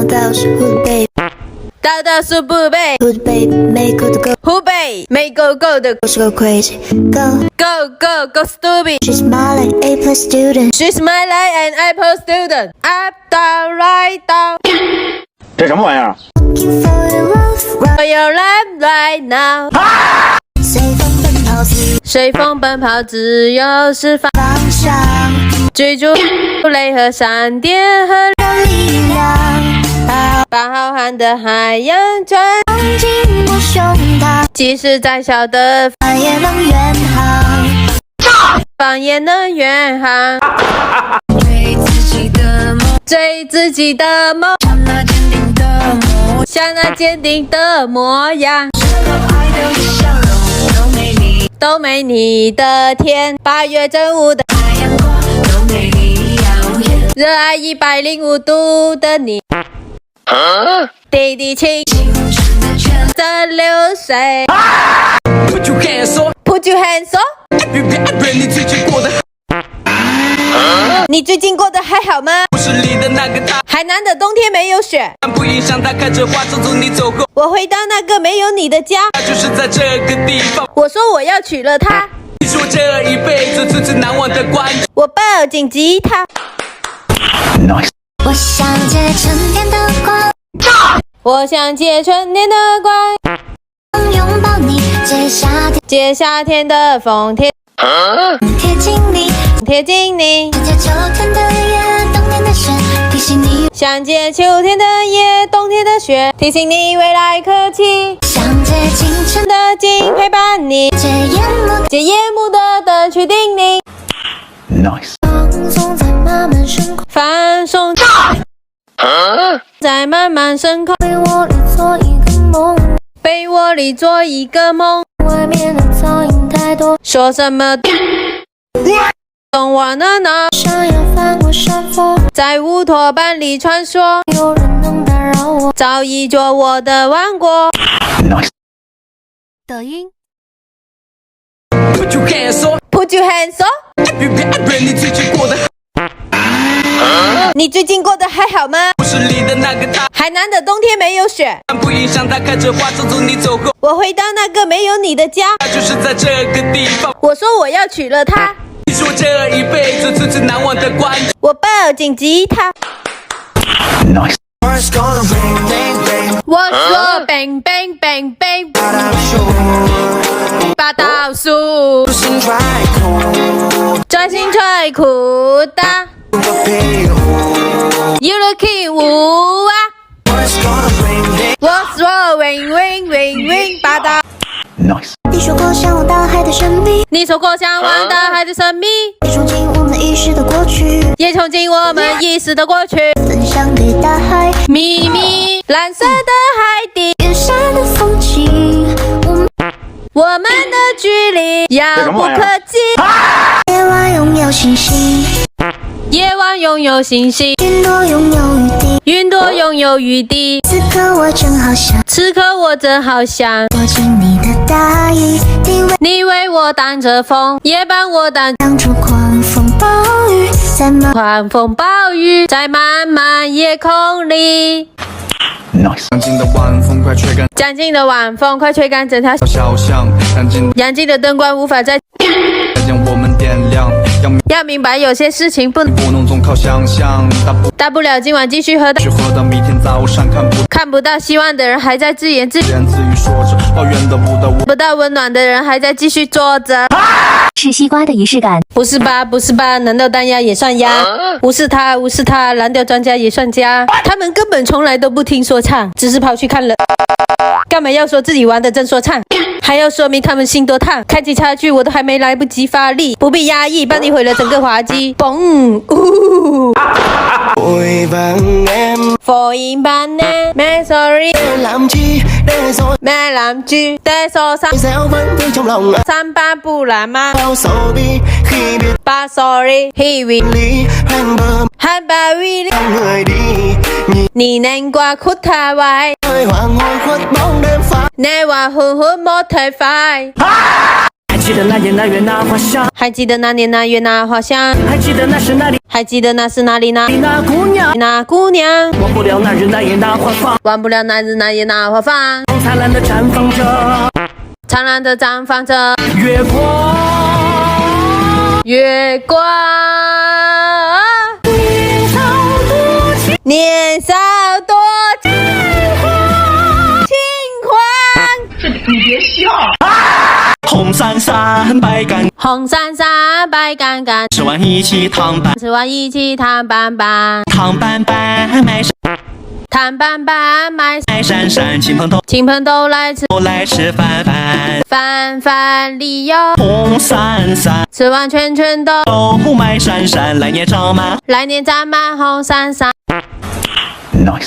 道是湖北，道道是不背，湖北美国的狗，湖北没狗狗的我是个 crazy go go stupid。 She's my like A plus student， She's my life an apple student. Up down right down. 这什么玩意儿？ looking for your love right， For your life right now. 随风奔跑自由随风奔跑，自由是方向，追逐雷和闪电和有力量，把浩瀚的海洋穿，放进我胸膛，即使再小的它也能远航。方也能远航。追自己的梦，追自己的梦，像那坚定的模，像那坚定的模样。都没你的甜，8月正午的太阳光都没你耀眼，热爱105度的你，滴滴青春的流水。Put your hands up， Put your hands up。你最近过得你最近过得还好吗？不是里的那个他，海南的冬天没有雪，不影响他开着花走走你走后，我回到那个没有你的家，他就是在这个地方。我说我要娶了她，你说这一辈子最最难忘的关，我抱紧吉他。Nice。我想借春天的光，我想借春天的光，拥抱你，借夏天的风，贴近你，贴近你，借秋天的夜，冬天的雪，提醒你，想借秋天的夜，冬天的雪，提醒你未来可期，想借清晨的景陪伴你，借夜幕的灯去叮咛。Nice。放松在漫漫深空，放松在漫漫深空，被窝里做一个梦，被窝里做一个梦，外面的噪音太多，说什么懂我呢呢，想要翻过山峰，在乌托邦里穿梭，有人能打扰我，早已做我的王国。 Nice。抖音 Put your hands up。 Put your hands up。 你最近过得你最近过得还好吗？不是里的那个他，海南的冬天没有雪，不影响他开着花走走你走后，我回到那个没有你的家，他就是在这个地方。我说我要娶了她，你说这一辈子最最难忘的关，我抱紧吉他。 Nice。 我说 bang bang bang bang， 把倒数，专心揣裤裆 ，You looking 舞啊！我说 wing wing wing wing， 把倒。 Nice。 你说过向往大海的神秘，你说过向往大海的神秘，也憧憬我们遗失的过去，也憧憬我们遗失的过去。分享给大海，秘密，蓝色的海底，远山的风景，我们的距离遥不可及。夜晚拥有星星，夜晚拥有星星，云朵拥有雨滴，云朵拥有雨滴。此刻我正好想此刻我正好想握紧你的大衣，你为我挡着风，也帮我挡挡住狂风暴雨，在狂风暴雨，在漫漫夜空里。 Nice。 亮晶的晚风快吹干将近的晚风，快吹干整条小巷，阳尽的灯光无法再将我们点亮。要明白，有些事情不能总靠想象，大不了今晚继续去喝到明天早上看不到希望的人还在自言自语说着，抱怨得不到温暖的人还在继续坐着。吃西瓜的仪式感。不是吧，不是吧？难道单鸭也算鸭？无视他，无视他，蓝调专家也算家？他们根本从来都不听说唱，只是跑去看了。干嘛要说自己玩的真说唱？还要说明他们心多烫？开启差距我都还没来不及发力，不必压抑，帮你毁了整个滑稽。嘣！火焰般的 mẹ sorry mẹ làm chi để so sánh三八不然吗？ba sorry he will hai ba will 你能qua khuất tha vai nếu qua hôn hôn một thời phai 还记得那年那月那花香，还记得那年那月那花香，还记得那是哪里还记得那是哪里呢？那姑娘，那姑娘，忘不了那日那夜那花放，忘不了那日那夜那花放，灿烂的绽放着，灿烂的绽放着月光，月光。年少多轻狂，红伞伞白杆，红伞伞白杆杆，吃完一起糖拌，吃完一起糖板板，糖拌拌买糖板板买山山，亲朋都来吃，都来吃饭饭，饭饭里有红伞伞，吃完圈圈都都买闪闪，来年长满，来年长满红伞伞。Nice.